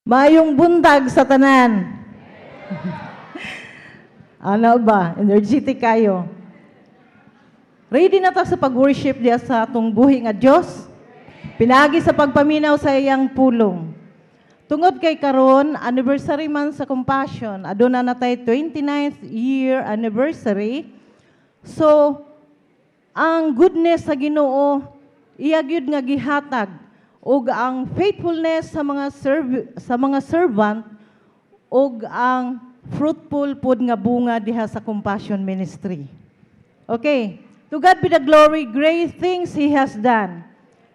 Maayong buntag sa tanan. Ano ba? Energetic kayo. Ready na ta sa pag-worship diya sa atong buhi nga Dios. Pinagi sa pagpaminaw sa iyang pulong. Tungod kay karon, anniversary man sa Compassion. Aduna na tay 29th year anniversary. So, ang goodness sa Ginoo iya gyud nga gihatag ug ang faithfulness sa mga servant ug ang fruitful pud nga bunga diha sa Compassion Ministry. Okay, to God be the glory, great things He has done.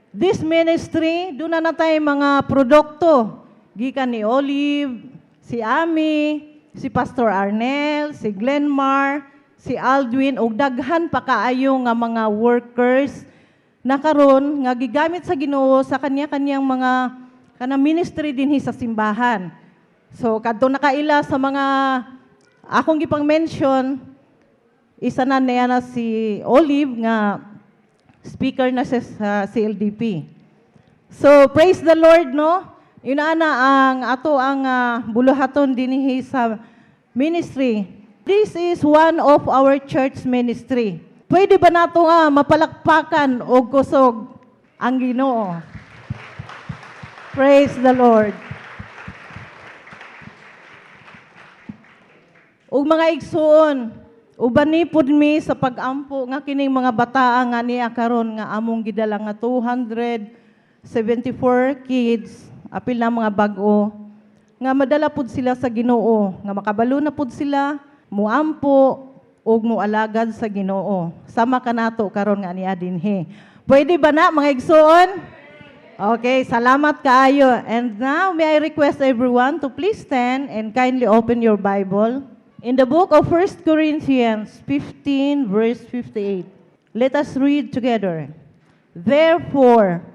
This ministry, doon na natay mga produkto. Gikan ni Olive, si Ami, si Pastor Arnel, si Glenmar, si Aldwin, ug daghan pa kaayo nga mga workers na karon nga gigamit sa Ginoo sa kanya-kanyang mga ministry dinhi sa simbahan. So kadto nakaila sa mga akong gipang mention, isa na niya na si Olive nga speaker na sa CLDP. So praise the Lord, no? Yun ana ang ato ang buluhaton dinhi sa ministry. This is one of our church ministry. Pwede ba nato nga mapalakpakan o kusog ang Ginoo? Praise the Lord. Ug mga igsoon, uban ni pud mi sa pag-ampo nga kining mga bataa nga niya karon nga among gidala nga 274 kids, apil na mga bag-o, nga madala pud sila sa Ginoo, nga makabalo na pud sila, muampo, ug mualagad sa Ginoo. Sama ka nato karon nga niya dinhi. Pwede ba na mga igsoon? Okay, salamat kaayo. And now may I request everyone to please stand and kindly open your Bible in the book of 1 Corinthians 15 verse 58. Let us read together. Therefore,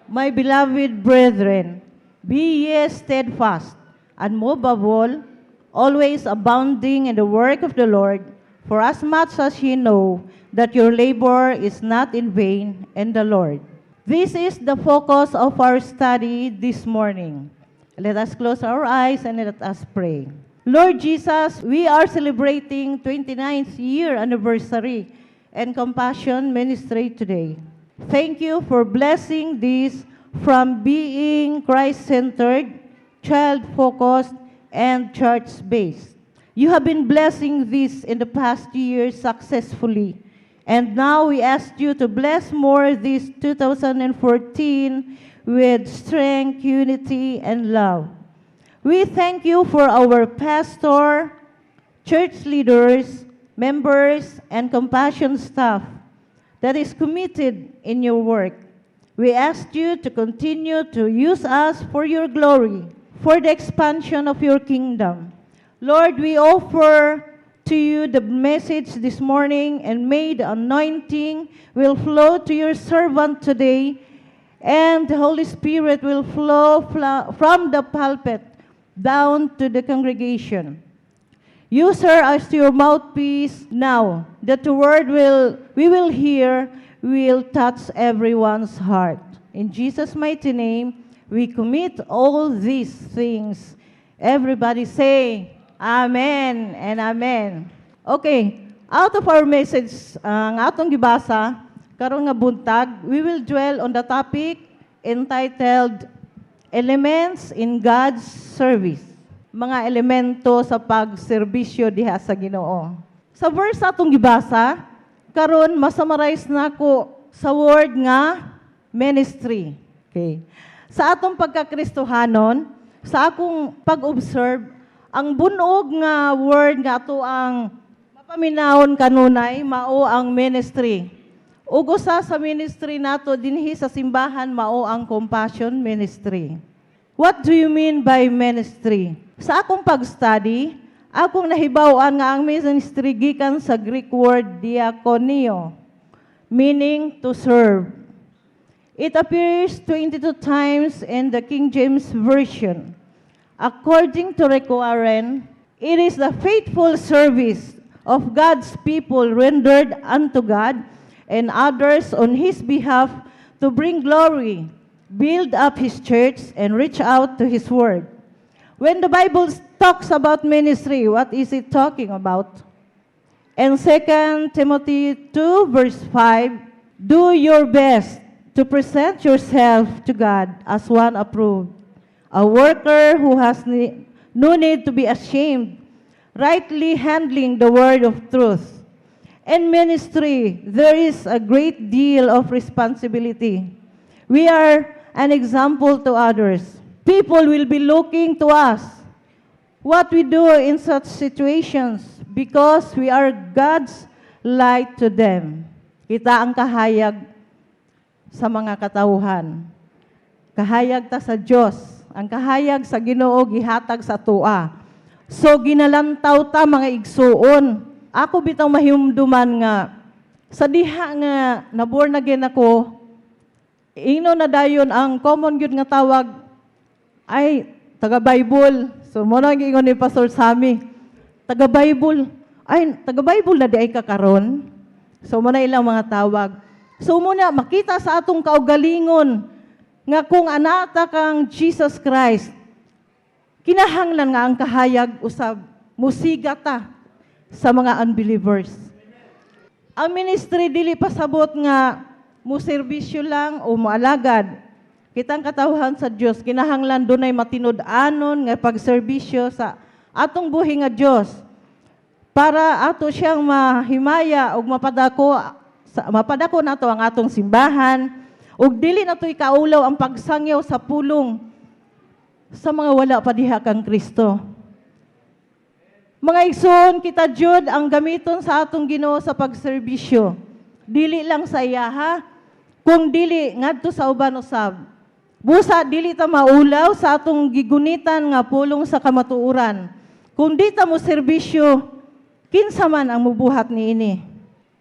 my beloved brethren, be ye steadfast, unmovable, always abounding in the work of the Lord, for as much as ye know that your labor is not in vain in the Lord. This is the focus of our study this morning. Let us close our eyes and let us pray. Lord Jesus, we are celebrating 29th year anniversary and Compassion Ministry today. Thank you for blessing this from being Christ-centered, child-focused, and church-based. You have been blessing this in the past years successfully, and now we ask you to bless more this 2014 with strength, unity, and love. We thank you for our pastor, church leaders, members, and Compassion staff that is committed in your work. We ask you to continue to use us for your glory, for the expansion of your kingdom. Lord, we offer to you the message this morning, and may the anointing will flow to your servant today, and the Holy Spirit will flow from the pulpit down to the congregation. Use her as your mouthpiece now, that the word we will hear will touch everyone's heart. In Jesus' mighty name, we commit all these things. Everybody say, Amen and Amen. Okay, out of our message, ang atong gibasa, karon nga buntag, we will dwell on the topic entitled Elements in God's Service. Mga elemento sa pagserbisyo diha sa Ginoo. Sa verse atong gibasa, karon masummarize nako sa word nga ministry. Okay. Sa atong pagkakristohanon, sa akong pag-observe, ang bunog nga word nga ato ang mapaminahon kanunay mao ang ministry. Ug usa sa ministry nato dinhi sa simbahan mao ang Compassion Ministry. What do you mean by ministry? Sa akong pag-study, akong nahibaw-an nga ang ministry gikan sa Greek word diakonio, meaning to serve. It appears 22 times in the King James Version. According to Rick Warren, it is the faithful service of God's people rendered unto God and others on His behalf to bring glory, build up His church, and reach out to His word. When the Bible talks about ministry, what is it talking about? In 2 Timothy 2, verse 5, do your best to present yourself to God as one approved, a worker who has no need to be ashamed, rightly handling the word of truth. In ministry, there is a great deal of responsibility. We are an example to others. People will be looking to us what we do in such situations because we are God's light to them. Kita ang kahayag sa mga katauhan. Kahayag ta sa Diyos. Ang kahayag sa Ginoo gihatag sa tua. So ginalantaw ta mga igsuon. Ako bitang mahimduman nga sa diha nga na-born again ako, ino na dayon ang common gyud nga tawag ay taga-Bible. So mo nang ingon ni Pastor Sammy, taga-Bible. Ay, taga-Bible na di ay kakaron. So mo na ilang mga tawag. So muna makita sa atong kaugalingon nga kung anata kang Jesus Christ, kinahanglan nga ang kahayag usab musiga ta sa mga unbelievers. Ang ministry dili pasabot nga muserbisyo lang o moalagad. Kitang katawhan sa Dios kinahanglan dunay matinud-anon nga pagserbisyo sa atong buhi nga Dios para ato siyang mahimaya ug mapadako nato ang atong simbahan ug dili nato ikaulaw ang pagsangyaw sa pulong sa mga wala pa diha kang Kristo. Mga igsoon, kita jud ang gamiton sa atong Ginoo sa pagserbisyo. Dili lang sa iya ha, kung dili ngadto sa uban usab. Busa dili ta maulaw sa atong gigunitan nga pulong sa kamatuoran. Kung di ta mo serbisyo, kinsa man ang mubuhat niini.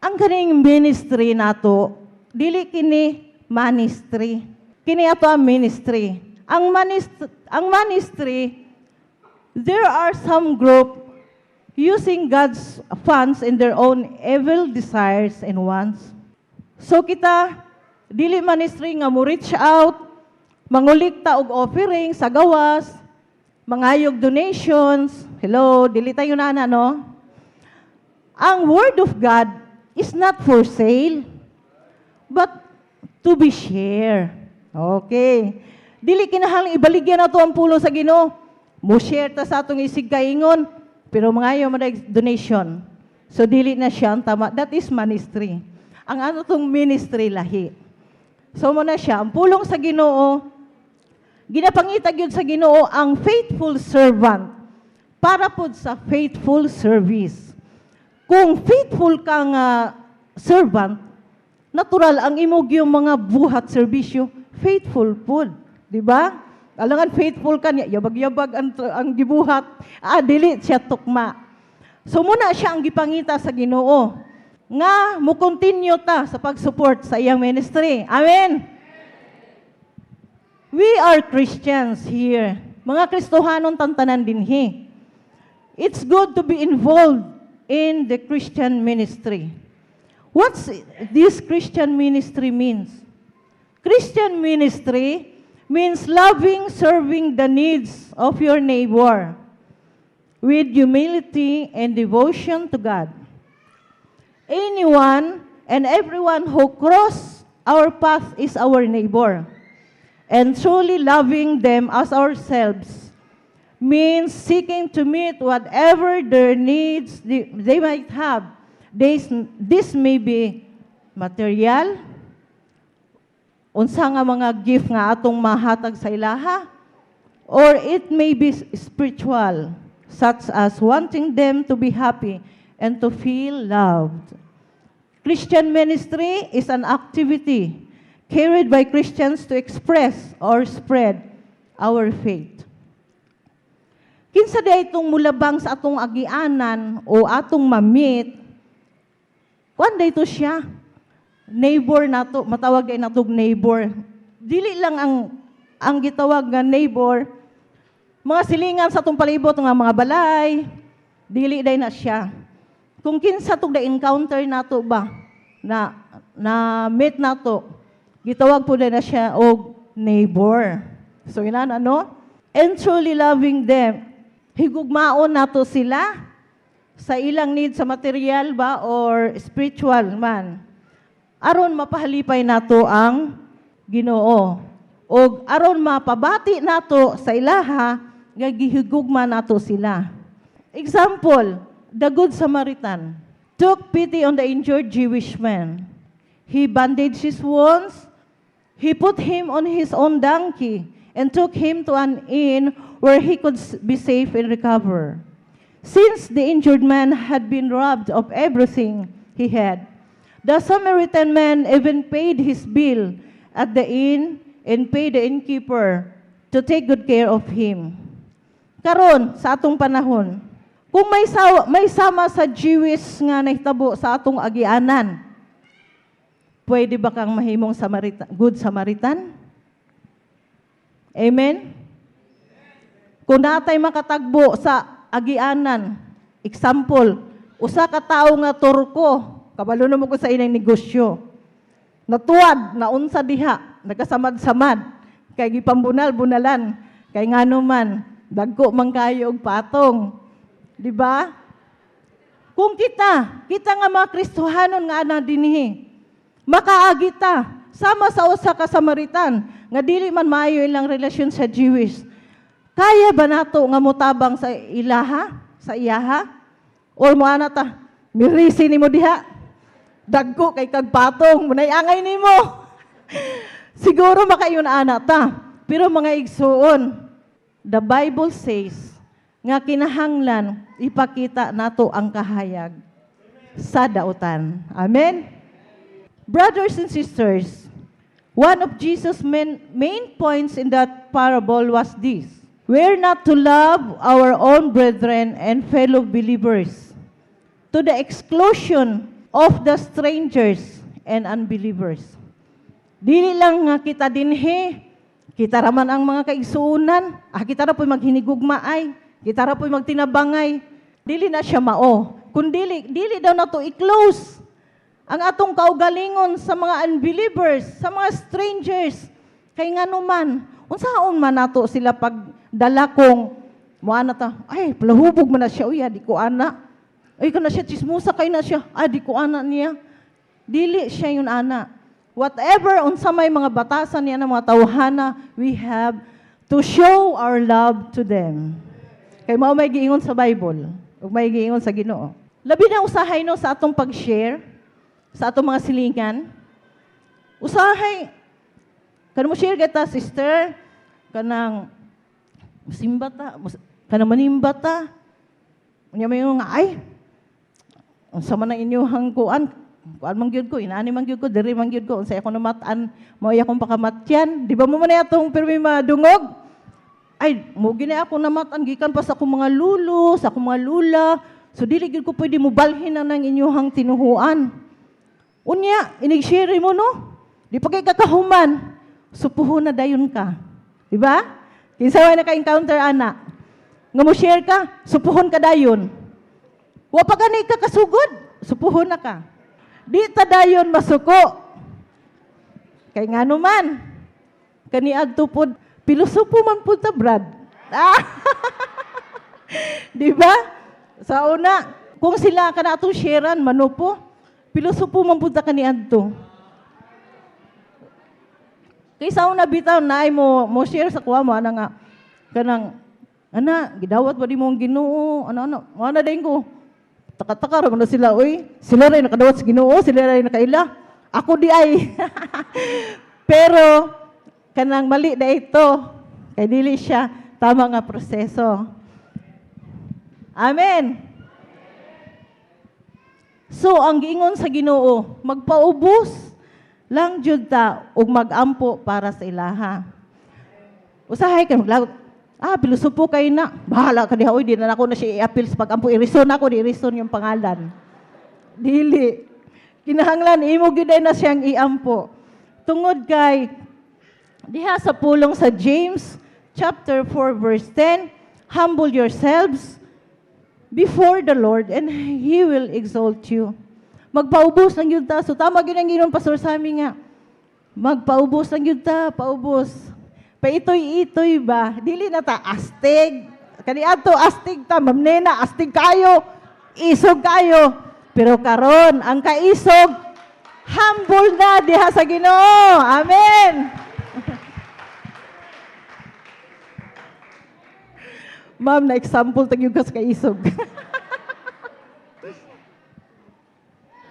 Ang kaning ministry nato, dili kini ministry. Kini ato ang ministry. Ang ministry, there are some group using God's funds in their own evil desires and wants. So kita, dili ministry nga mo reach out, mangulikta og offering sa gawas, mangayog donations. Hello, dili tayo na no? Ang Word of God is not for sale, but to be shared. Okay. Dili kinahanglan ibaligyan nato ang pulo sa Ginoo. Mo share ta sa atong isig kaingon, pero mangayo man donation. So dili na siya ang tama. That is ministry. Ang ano tong ministry lahi. So mo na siya ang pulong sa Ginoo. Ginapangitag yun sa Ginoo ang faithful servant para po sa faithful service. Kung faithful kang servant, natural ang imog yung mga buhat serbisyo, faithful po. Di ba? Alangan faithful ka niya, yabag-yabag ang gibuhat, dili siya tukma. So muna siya ang gipangita sa Ginoo nga mo continue ta sa pag-support sa iyang ministry. Amen. We are Christians here. Mga Kristohanon tantanan dinhi. It's good to be involved in the Christian ministry. What's this Christian ministry means? Christian ministry means loving, serving the needs of your neighbor with humility and devotion to God. Anyone and everyone who cross our path is our neighbor. And truly loving them as ourselves means seeking to meet whatever their needs they might have. This may be material, unsa nga mga gift nga atong mahatag sa ilaha, or it may be spiritual, such as wanting them to be happy and to feel loved. Christian ministry is an activity carried by Christians to express or spread our faith. Kinsa day itong mulabang sa atong agianan o atong mamit, kuan day to siya? Neighbor nato, matawag day natong neighbor. Dili lang ang gitawag nga neighbor, mga silingan sa atong palibot nga mga balay, dili day na siya. Kung kinsa tong na-encounter nato ba, na meet nato, gitawag po na siya og neighbor. So inan ano? and truly loving them. Higugmaon nato sila sa ilang need sa material ba or spiritual man. Aron mapahalipay nato ang Ginoo. O aron mapabati nato sa ilaha, nga gihigugma nato sila. Example, the Good Samaritan took pity on the injured Jewish man. He bandaged his wounds, he put him on his own donkey, and took him to an inn where he could be safe and recover. Since the injured man had been robbed of everything he had, the Samaritan man even paid his bill at the inn and paid the innkeeper to take good care of him. Karon sa atong panahon, kung may sama sa Jewish nga nahitabo sa atong agianan, pwede ba kang mahimong good Samaritan? Amen? Kung natay makatagbo sa agianan, example, usa ka tawo nga Turko, kabalo na mo ko sa inang negosyo, natuwad, naunsa diha, nagasamad-samad, kay gipambunal-bunalan, kay ngano man, dagko man kayo og patong. Di ba? Kung kita nga mga Kristohanon nga ana dinhi, makaagita, sama sa usa ka Samaritan, nga dili man maayo ilang relasyon sa Jewish, kaya ba nato nga mutabang sa ilaha, sa iyaha? Or mo ana ta, mirisi nimo diha, dagko kay kagpatong, munay angay nimo. Siguro makayon ana ta. Pero mga igsuon, the Bible says nga kinahanglan ipakita nato ang kahayag sa dautan. Amen? Brothers and sisters, one of Jesus' main points in that parable was this: we're not to love our own brethren and fellow believers to the exclusion of the strangers and unbelievers. Dili lang nga kita dinhi, kita raman ang mga kaigsuunan, kita ra po'y maghinigugmaay, kita ra po'y magtinabangay, dili na siya mao. Kung dili daw na to i-close ang atong kaugalingon sa mga unbelievers, sa mga strangers, kay ngano man, unsaon man nato sila pagdala kong moana ta, ay, palahubog man na siya, uy, di ko ana. Ay, kana siya, chismusa kay na siya, di ko ana niya. Dili siya yun ana. Whatever, unsa may mga batasan niya ng mga tawhana, we have to show our love to them. Kay mao may giingon sa Bible, ug may giingon sa Ginoo. Labi na usahay no sa atong pag-share, sa atong mga silingan. Usahay, kanang mo share kita, sister, kanang musimba ta, kanang manimba ta. Unya may nga, ay, unsa man ang inyong kuan, kuan man gyud ko, inaani man gyud ko, diri man gyud ko, unsay ako namatan, mao iya akong pakamatyan. Di ba mo man atong pirmi madungog? Ay, mo gini ako namatan gikan pa sa akong mga lulo, sa akong mga lula. So dili gyud ko pwede mo balhin ang inyong tinuhuan. Unya, inig-share mo no? Di pa kay kakahuman, supuhon na dayon ka. Di ba? Kinsa way naka-encounter ana? Nga mo share ka, supuhon ka dayon. Wa pa gani ka kasugod, supuhon na ka. Di ta dayon masuko. Kay ngano man, kaniadto pod pilosopo man pud ta, Brad. Di ba? Sa una, kung sila kana atong sharean manupo, pilosopo man pud ta kaniadto. Kay sa una bitaw naay mo share sa kuha mo ana nga kanang ana gidawat ba di mo ang Ginoo, ano ana dayon ko. Taka-taka ra man sila, oy. Sila ray nakadawat sa Ginoo, sila ray nakaila. Ako di ay. Pero kanang mali na ito. Kay dili siya tama nga proseso. Amen. So ang giingon sa Ginoo, magpaubos lang jud ta ug magampo para sa ilaha. Usahay kay maglagot. Pilosopo kayo na. Bahala ka diha. Uy, di na ako na siya i-appeal sa pag-ampo. I-reason ako, di-reason yung pangalan. Dili. Kinahanglan, imo gyud na siyang i-ampo. Tungod kay, diha sa pulong sa James, chapter 4, verse 10, humble yourselves before the Lord and He will exalt you. Magpaubos ng yun ta. So, tama yun ang ginong pastor sa amin nga. Magpaubos ng yun ta, paubos. paitoy-itoy ba? Dili na ta astig. Kani ato astig ta, Ma'am Nena, astig kayo. Isog kayo. Pero karon ang kaisog humble na diha sa Ginoo. Amen. Ma'am, na example tagyog ka sa kaisog.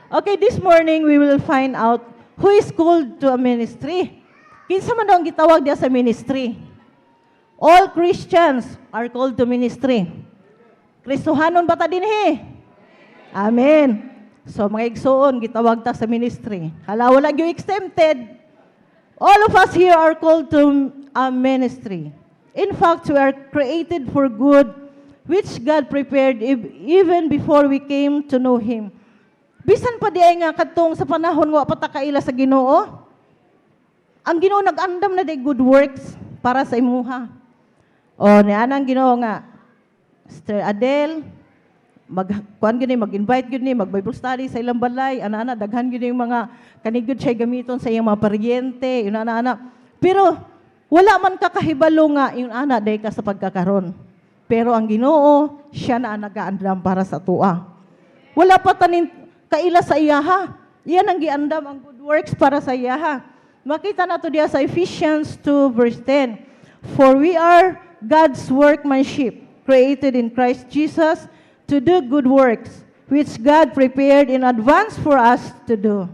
Okay, this morning we will find out who is called to a ministry. Kinsa man daw ang gitawag diya sa ministry? All Christians are called to ministry. Kristohanon ba ta dinhi? Amen. So mga igsoon gitawag ta sa ministry. Hala wala gyud exempted. All of us here are called to a ministry. In fact, we are created for good, which God prepared even before we came to know Him. Bisan pa di ay nga katong sa panahon nga patakaila sa Ginoo, ang Ginoo nag-andam na day good works para sa imuha. O niana ang Ginoo nga, Sister Adele, mag-invite gyud ni mag-Bible study sa ilang balay, ana-ana daghan gyud yung mga kanigod siya gamiton sa iyang mga paryente, yun ana-ana. Pero wala man kakahibalo nga yung ana day ka sa pagkakaron. Pero ang Ginoo, siya na nagaandam para sa tua. Wala pa tanin kaila sa iyaha. Iyan ang giandam ang good works para sa iyaha. Makita na to diya sa Ephesians 2 verse 10. For we are God's workmanship, created in Christ Jesus to do good works, which God prepared in advance for us to do.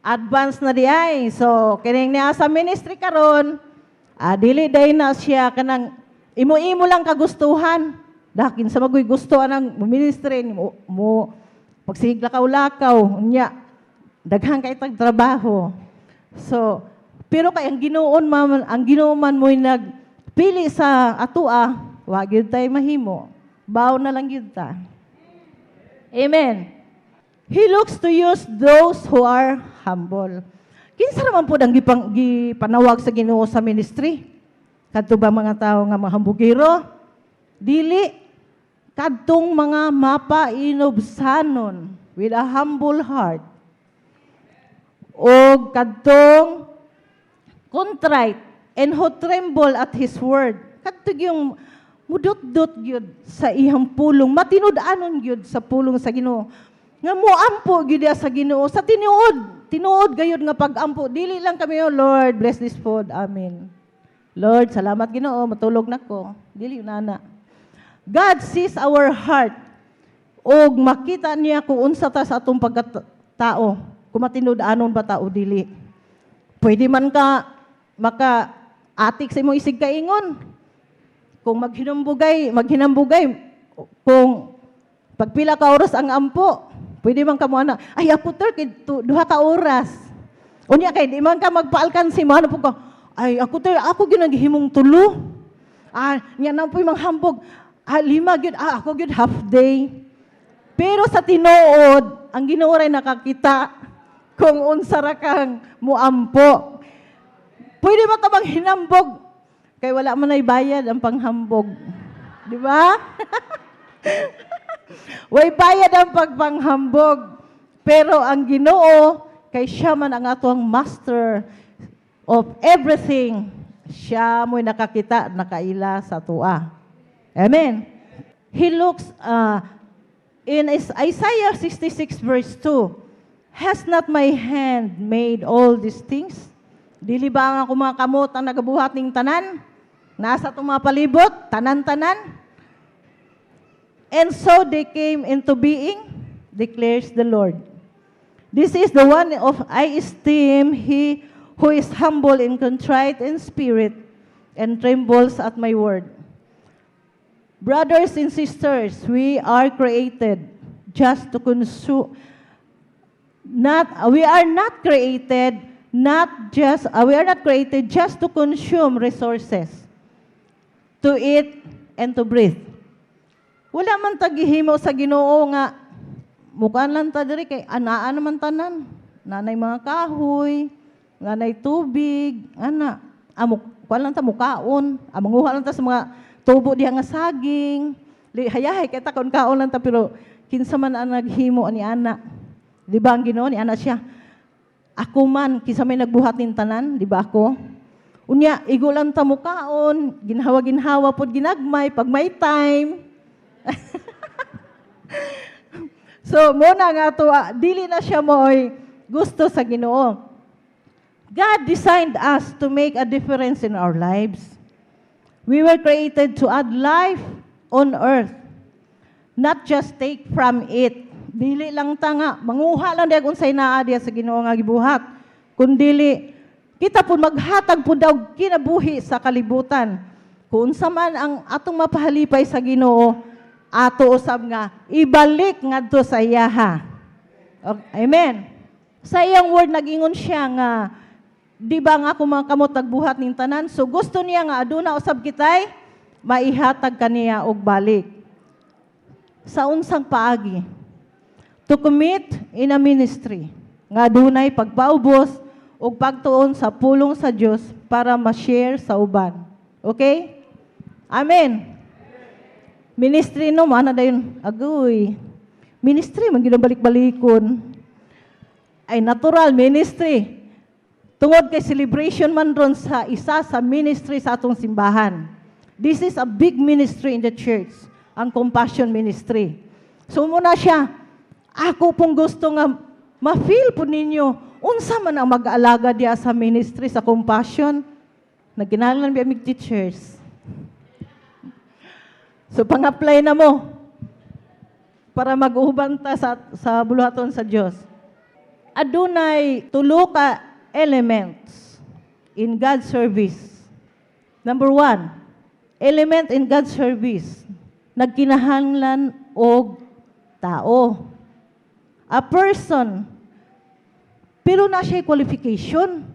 Advance na di ay. So, kining niya sa ministry karon, dili day na siya kanang imo-imo lang kagustuhan. Dakin sa magoy gusto anang ministry mo pagsigla lakaw-lakaw unya daghan kay tag trabaho. So, pero kay ang Ginoo man mo'y nagpili sa atoa, wa gyud tay mahimo. Baw na lang gyud ta. Amen. He looks to use those who are humble. Kinsa naman po ang gipanawag sa Ginoo sa ministry? Kadto ba mga tao nga mahambugiro? Dili. Kadtong mga mapainobsanon with a humble heart. O kadtong contrite and who tremble at His word. Kadtong yung mudot-dot gyud sa iyang pulong, matinud-anon gyud sa pulong sa Ginoo. Nga moampo gyud sa Ginoo sa tinuod gayud nga pag-ampo. Dili lang kami, oh Lord, bless this food. Amen. Lord, salamat Ginoo, matulog nako. Dili nana. God sees our heart. Og makita niya kung unsa ta sa atong pagkatao. Kung matinud-anon ba ta o dili. Pwede man ka maka-atik sa imong isig kaingon. Kung maghinambugay, kung pagpila ka oras ang ampo, pwede man ka mo ana, ay ako duha ka oras. Unya kay di man ka magpaalkansi mo ano po ko, ay ako ginagihimong tulo. Nya na po imong hambog. 5 gyud, ako gyud half day. Pero sa tinuod, ang Ginoo ray nakakita kung unsa ra kang muampo. Pwede ba ta bang hinambog? Kay wala man ay bayad ang panghambog. Di ba? Way bayad ang pagpanghambog. Pero ang Ginoo, kay siya man ang atong master of everything. Siya mo'y nakakita, nakaila sa tua. Amen. He looks, in Isaiah 66 verse 2, has not my hand made all these things? Dili ba ang ako mga kamot ang nagabuhat ning tanan? Nasa itong mga palibot, tanan-tanan. And so they came into being, declares the Lord. This is the one of I esteem, he who is humble and contrite in spirit and trembles at my word. Brothers and sisters, we are created just to consume. We are not created just to consume resources, to eat and to breathe. Wala man tagihimo sa Ginoo nga mukan lang ta diri kay anaa naman tanan. Nanay mga kahoy, nanay tubig, ana. Kuan lang ta mukaon, manguha lang ta sa mga tubo diha nga saging. Hayahay kay ta kon kaon lang ta pero kinsa man ang naghimo ani ana. Di ba ang Ginoo ni ana siya? Ako man kinsa may nagbuhat nin tanan, di ba ako? Unya, igulan ta mo kaon, ginhawa-ginhawa pod ginagmay, pag may time. So, muna nga to, dili na siya mo'y gusto sa Ginoo. God designed us to make a difference in our lives. We were created to add life on earth, not just take from it. Dili lang ta nga, manguha lang diya kung sa'y naa diya sa Ginoo nga gibuhat. Kung dili, kita po maghatag po daw kinabuhi sa kalibutan. Kung sa man ang atong mapahalipay sa Ginoo, ato usab nga ibalik ngadto sa iyaha. Okay, amen. Sa iyang word nagingon siya nga di ba nga kung mga kamot nagbuhat ning tanan, so gusto niya nga aduna usab kitay maihatag kaniya og balik. Sa unsang paagi, to commit in a ministry nga adunay pagpaubos og pagtuon sa pulong sa Dios para ma-share sa uban. Okay? Amen. Ministry no, mana dayon, agoy. Ministry, man ginabalik-balikon. Ay, natural, ministry. Tungod kay celebration man ron sa isa sa ministry sa atong simbahan. This is a big ministry in the church, ang compassion ministry. So muna siya, ako pong gusto nga ma-feel po ninyo, unsa man ang mag-aalaga diya sa ministry, sa compassion, nagkinalan biya mig teachers. So, pang-apply na mo para mag-uban ta sa buluhaton sa Diyos. Adunay tulo ka elements in God's service. Number 1, element in God's service, nagkinahanglan og tao. A person, pero na siya qualification.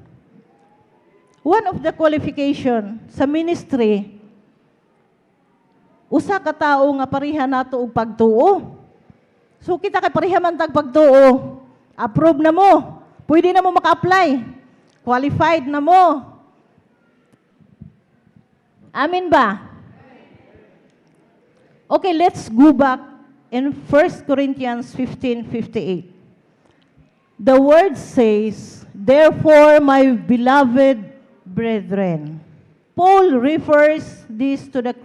One of the qualification sa ministry, usa ka tawo nga pareha nato og pagtuo. So kita kay pareha man tag pagtuo, approve na mo. Pwede na mo maka-apply. Qualified na mo. Amen ba? Okay, let's go back in 1 Corinthians 15:58. The word says, "Therefore, my beloved brethren." Paul refers this to the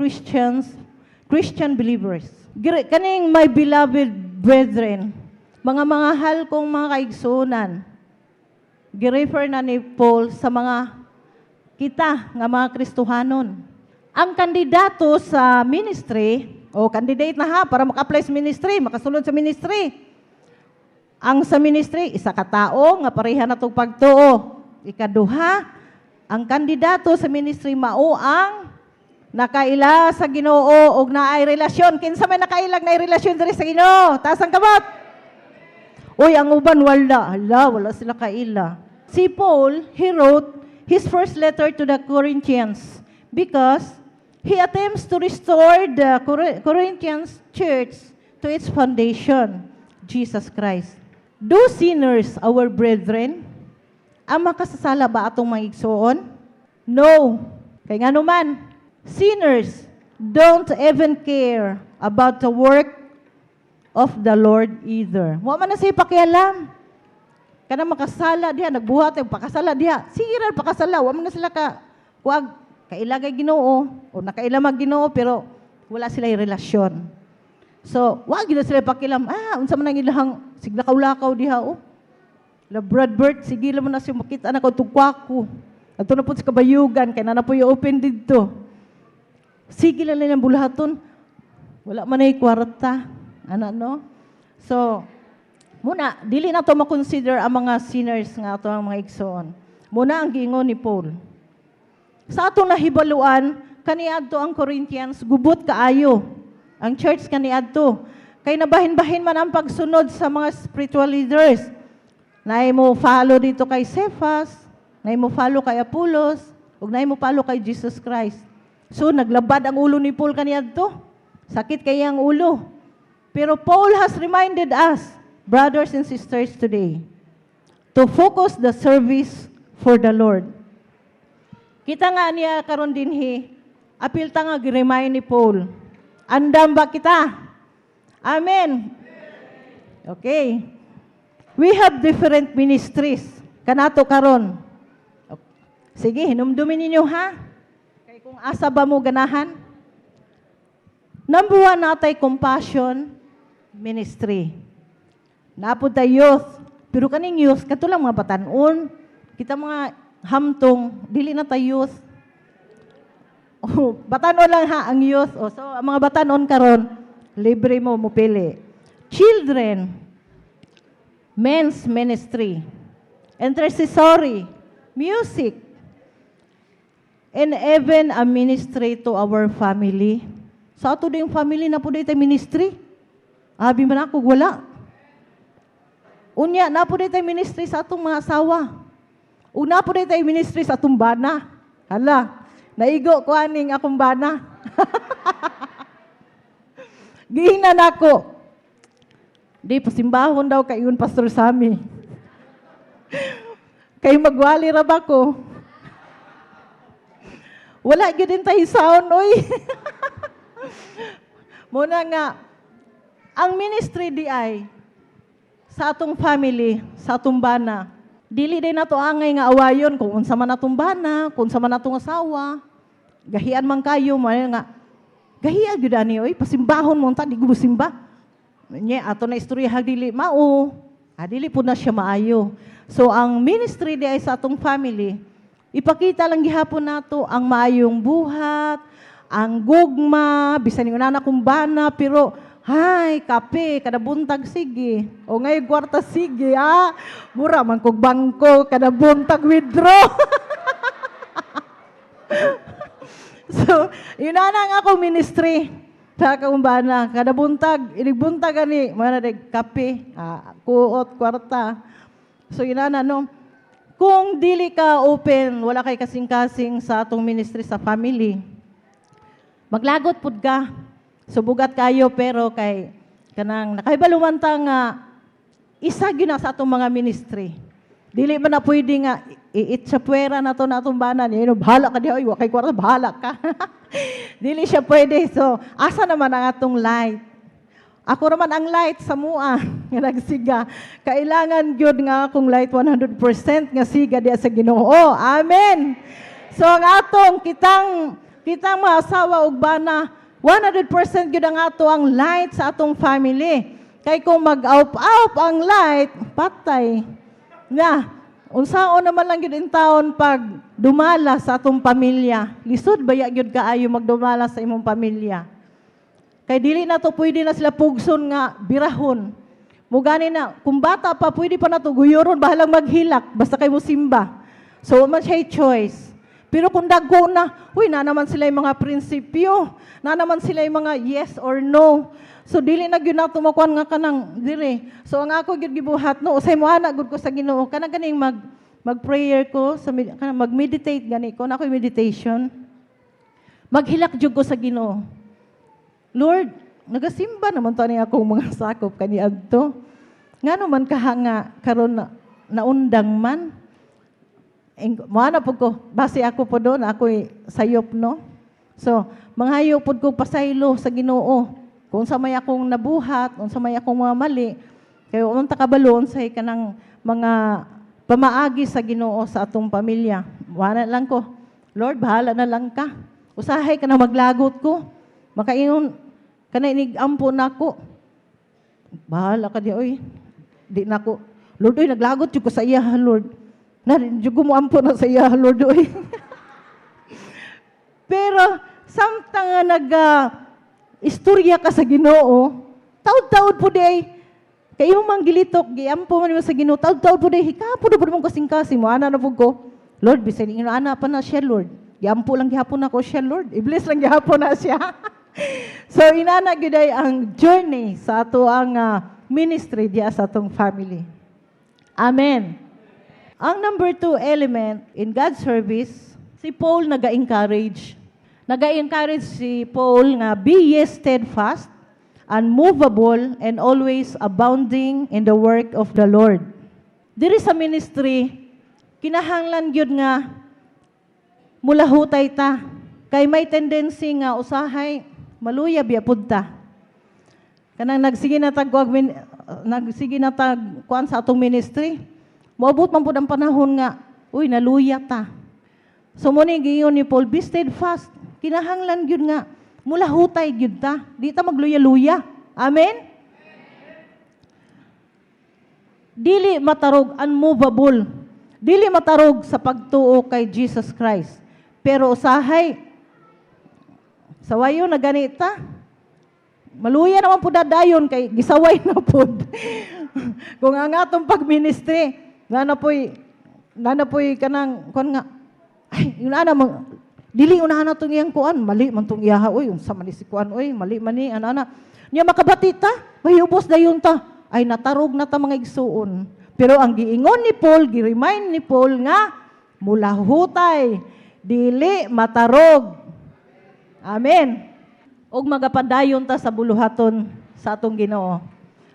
Christian believers. Kaning my beloved brethren, mga hal kong mga kaigsunan, girefer na ni Paul sa mga kita nga mga Kristohanon. Ang kandidato sa ministry, o candidate na ha, para maka-apply sa ministry, makasulod sa ministry. Ang sa ministry, isa ka tao nga pareha na itong pagtuo. Ikaduha, ang kandidato sa ministry mao ang nakaila sa Ginoo og naay relasyon. Kinsa may nakailag na relasyon diri sa Ginoo? Taas ang kamot. Uy, ang uban wala. Wala sila kaila. Si Paul, he wrote his first letter to the Corinthians because he attempts to restore the Corinthians church to its foundation, Jesus Christ. Do sinners, our brethren, ang makasasala ba atong mga igsoon? No. Kaya nga naman, sinners don't even care about the work of the Lord either. Wa man na siya pakialam. Kana makasala diha, nagbuhat ay pakasala diha. Sige ra pakasala, wa man na sila kuag kailagay Ginoo o nakailamag Ginoo pero wala sila relasyon. So, wa gid sila pakialam. Unsa man ang ilahang siglakaw-lakaw diha oh. La Brad Bert, sige lang mo na siya makita na ko tugwako. Ato na po sa kabayugan, kaya na po yung open dito. Sige lang lang bulahaton. Wala man ay kwarta. No? So, muna, dili na to makonsider ang mga sinners nga ato ang mga igsoon. Muna ang giingon ni Paul. Sa atong nahibaluan, kaniadto ang Corinthians, gubot kaayo. Ang church kaniadto. Kay nabahin-bahin man ang pagsunod sa mga spiritual leaders. Naay mo follow dito kay Cephas, naay mo follow kay Apollos, ug naay mo follow kay Jesus Christ. So naglabad ang ulo ni Paul kaniadto. Sakit kay ang ulo. Pero Paul has reminded us, brothers and sisters today, to focus the service for the Lord. Kita nga niya karon dinhi, apil ta nga gi-remind ni Paul. Andam ba kita? Amen. Okay. We have different ministries. Kanato karon. Sige, hinumdumin ninyo ha. Kay kung asa ba mo ganahan? Number 1 natay compassion ministry. Naapod tayo youth. Pero kaning youth, katulang mga batanon. Kita mga hamtong, dili na tayo youth. Oh, batanon lang ha ang youth. Oh, so, ang mga batanon karon, libre mo mupili. Children, men's ministry, intercessory, music, and even a ministry to our family. Sa ato din family na po dito ministry. Abi man ako, wala. Unya, na po dito ministry sa atong mga asawa. Una po dito ministry sa atong bana. Hala, naigo ko aning akong bana. Gihinan ako. Di, pasimbahon daw kay yun, Pastor Sammy. Kay magwali ra ba ko? Wala yun din tayo sound, oy. Muna nga, ang ministry di ay sa atong family, sa atong bana, dili din nato angay nga awayon kung unsa man atong bana, kung unsa man atong asawa. Gahian man kayo, nga, gahian gyud ani oy, pasimbahon mo ta di ko simba. Nya ato na istorya dili mao, dili po na siya maayo. So ang ministry di ay sa atong family, ipakita lang gihapon nato ang maayong buhat, ang gugma, bisan yung nana kong bana, pero hay, kape, kada buntag sige. O ngay kwarta sige, mura man kog bangko, kada buntag withdraw. So, yun na nga akong ministry. Sa kaumbana, kada buntag, inibuntag ani, mana deg kape, kuot, kwarta. So yun na no. Kung dili ka open, wala kay kasing-kasing sa atong ministry sa family, maglagot pud ka. Subugat kayo pero kay kanang nakaibalumanta nga isa gyud na sa atong mga ministry. Dili man na pwede nga iitsapwera na to na atong banan. Bahala ka di, oy, wakay kwarta, bahala ka. Dili siya pwede. So, asa naman ang atong light? Ako naman ang light sa mua nga nagsiga. Kailangan gyud nga akong light 100% nga siga diya sa Ginoo. Amen. So, ang atong kitang mga asawa ug bana, 100% gyud ang ato ang light sa atong family. Kay kung mag-out ang light, patay. Nga, unsaon naman lang yun in taon pag dumala sa atong pamilya. Lisod ba yun kaayo magdumala sa imong pamilya? Kay dili na to pwede na sila pugson nga birahon. Mugani na, kung bata pa, pwede pa na to guyoron, bahalang maghilak, basta kay mo simba. So, man siya choice. Pero kung dago na, na naman sila yung mga prinsipyo, na naman sila yung mga yes or no. So dili na gyud nato makuan nga kanang dire. So ang ako gyud gibuhat no, usay mo ana gud ko sa Ginoo. Kana ganing mag-prayer ko sa kanang mag-meditate gani ko na ako meditation. Maghilak jud ko sa Ginoo. Lord, nagasimba naman to ni akong mga sakop kani adto. Ngano man kahanga karon na naundang man. Moana pud ko base ako po doon, ako sayop no. So, manghayo pud ko pasaylo sa Ginoo. Kung sa may akong nabuhat, kung sa may akong mga mali, kayo unta kabalo unsay kanang mga pamaagi sa Ginoo sa atong pamilya. Wala lang ko, Lord, bahala na lang ka. Usahay ka na maglagot ko. Makaingon ka na inigampo na ako. Bahala ka di, oy. Di na ko. Lord, oy, naglagot ko sa iya, Lord. Narindyog mo ampo na sa iya, Lord, oy. Pero, samtang nga istorya ka sa Ginoo, taud-taud po day, kayo mang gilitok, giampo man mo sa Ginoo, taud-taud po day, hikapo na po mong kasing-kasing mo, ana na po ko, Lord, bisan ino ana pa na siya, Lord. Giampo lang gihapon ako siya, Lord. Iblis lang gihapon na siya. So, inana gyuday ang journey sa ato ang ministry diya sa atong family. Amen. Ang number 2 element in God's service, si Paul naga-encourage. Naga-encourage si Paul nga, be ye steadfast, unmovable, and always abounding in the work of the Lord. Diri sa ministry, kinahanglan gyud nga mulahutay ta. Kay may tendency nga usahay, maluya biya pud ta. Kanang nagsige na tag kuan sa atong ministry. Moabot man pud ang panahon nga, uy, naluya ta. So muni giyon ni Paul, be steadfast. Kinahanglan gyud nga mula hutay gyud ta. Di ta magluya-luya. Amen. Dili matarog, unmovable. Dili matarog sa pagtuo kay Jesus Christ. Pero usahay sawayo na ganita. Maluya naman po dadayon kay gisaway na po. Kung ang atong pagministry, nana po'y kanang kon nga ay yun ana dili unahan na tong iyang kuan, mali man tong iyaha oy, unsa man si kuan oy, mali man ni ana. Nya makabati ta, mahubos dayon ta. Ay natarog na ta mga igsuon. Pero ang giingon ni Paul, gi-remind ni Paul nga mula hutay, dili matarog. Amen. Og magapadayon ta sa buluhaton sa atong Ginoo.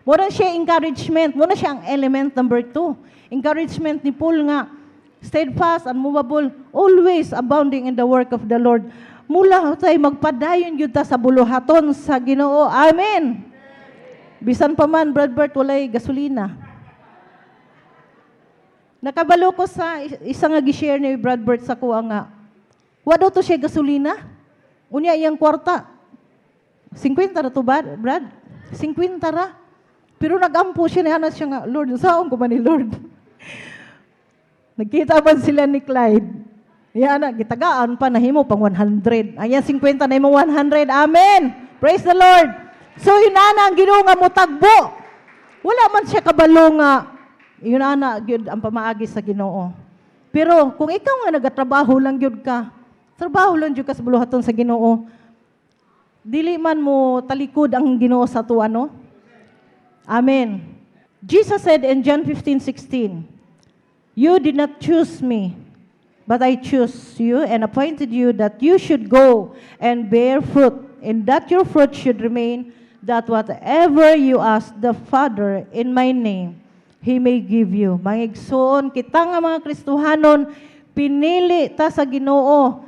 Muna siya encouragement, muna siya ang element number 2. Encouragement ni Paul nga, steadfast, unmovable, always abounding in the work of the Lord. Mula tayo magpadayon yun ta sa buluhaton sa Ginoo. Amen. Bisan pa man, Brad Bert, walay gasolina. Nakabalo ko sa isa nga gi-share ni Brad Bert sa kuha nga, wado to siya gasolina? Unya iyang kwarta. 50 na to, Brad? 50 ra. Pero nag-ampo siya, nihanas siya nga, Lord, saan ko man ni Lord? Nagkita man sila ni Clyde. Yan na, gitagaan pa, nahimo pang 100. Ayan, 50 na mo 100. Amen! Praise the Lord! So, yun na ang Ginoo nga mo tagbo. Wala man siya kabalo nga, yun na, yun ang pamaagi sa Ginoo. Pero, kung ikaw nga nagatrabaho lang yun ka, trabaho lang yun ka sa buluhaton sa Ginoo, dili man mo talikod ang Ginoo sa tuwa, no? Amen. Jesus said in John 15:16, "You did not choose me, but I chose you and appointed you that you should go and bear fruit, and that your fruit should remain, that whatever you ask the Father in my name, He may give you." Mga igsoon, kita nga mga Kristohanon, pinili ta sa Ginoo,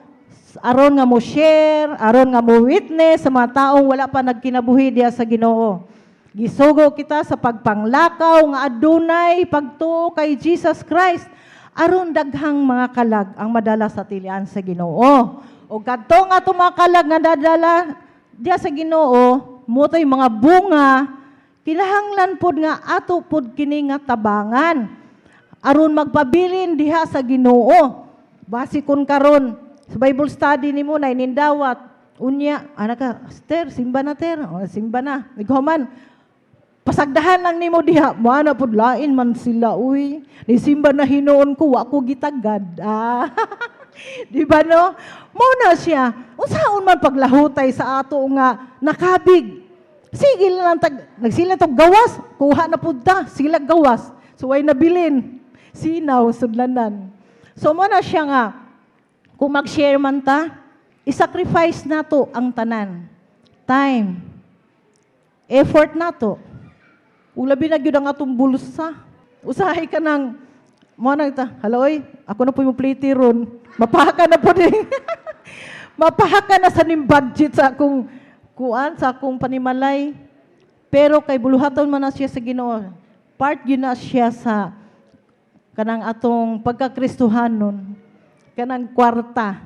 aron nga mo share, aron nga mo witness sa mga taong wala pa nagkinabuhi diya sa Ginoo. Gisugo kita sa pagpanglakaw nga adunay pagtuo kay Jesus Christ, aron daghang mga kalag ang madala sa tilian sa Ginoo. O kadto nga itong mga kalag nga dadala diya sa Ginoo, motoy mga bunga, kinahanglan pod nga ato pod kini nga tabangan aron magpabilin diha sa Ginoo. Basi kun karon sa Bible study nimo na inindawat unya ana ka Esther simba na ter o simba na nighuman pasagdahan lang nimo diha mo ana pod lain man sila uy ni simba na hinuon ko wa ko gitagad di ba no mo na siya unsaon man paglahutay sa ato nga nakabig sige lang nagsila tog gawas kuha na pud ta sila gawas suway nabilin sinaw sudlanan so mo na siya nga kung mag-share man ta i-sacrifice nato ang tanan time effort nato ulabi na gyud ang atong bulsa usahay ka nang mo na ta haloy ako na po yung plate ron mapahaka na po din mapahaka na sa ning budget sa akong kuan sa akong panimalay pero kay buluhaton man na siya sa Ginoo part yun na siya sa kanang atong pagkakristohanon kanang kwarta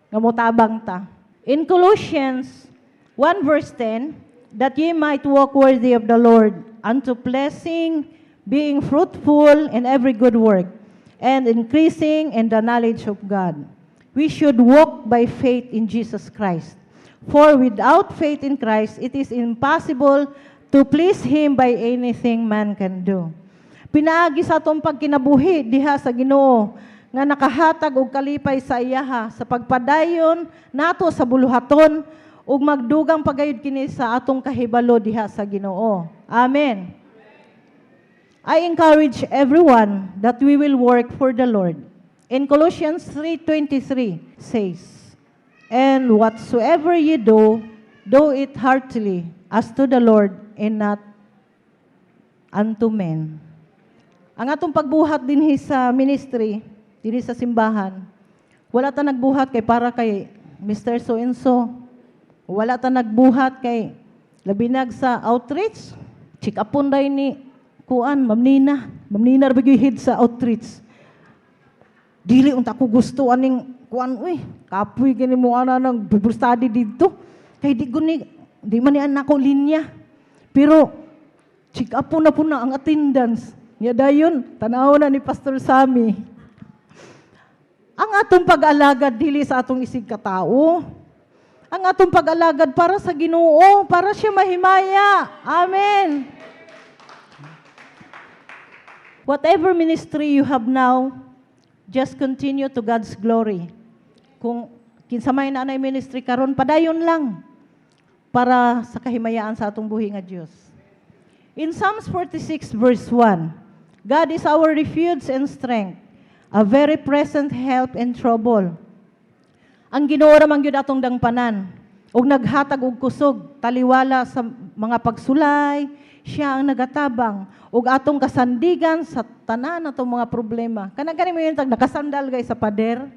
nga motabang ta in Colossians 1 verse 10 that ye might walk worthy of the Lord unto blessing, being fruitful in every good work, and increasing in the knowledge of God. We should walk by faith in Jesus Christ. For without faith in Christ, it is impossible to please Him by anything man can do. Pinaagi sa atong pagkinabuhi diha sa Ginoo nga nakahatag og kalipay sa iyaha sa pagpadayon nato sa buluhaton ug magdugang pagayud kini sa atong kahibalo diha sa Ginoo. Amen. I encourage everyone that we will work for the Lord. In Colossians 3:23 says, "And whatsoever ye do, do it heartily as to the Lord and not unto men." Ang atong pagbuhat dinhi sa ministry, dinhi sa simbahan, wala ta nagbuhat kay para kay Mr. So and so. Wala ta nagbuhat kay labinag sa outreach. Check upon day ni kuan Ma'am Nina. Ma'am Nina ra head sa outreach. Dili unta ko gusto aning kuan uy, kapoy kini mo ana nang Bible study dito. Kay di man ni anak ko linya. Pero check up po na ang attendance. Nya dayon tanaw na ni Pastor Sammy. Ang atong pag-alagad dili sa atong isig katao. Ang atong pag-alagad para sa Ginoo, para siya mahimaya. Amen. Whatever ministry you have now, just continue to God's glory. Kung kinsamay na anay ministry karon, padayon lang para sa kahimayaan sa atong buhi nga Dios. In Psalms 46 verse 1, God is our refuge and strength, a very present help in trouble. Ang Ginoo ra man gyud atong dangpanan, ug naghatag og kusog taliwala sa mga pagsulay, siya ang nagatabang ug atong kasandigan sa tanan natong mga problema. Kanang kani mo yung nakasandal guys sa pader.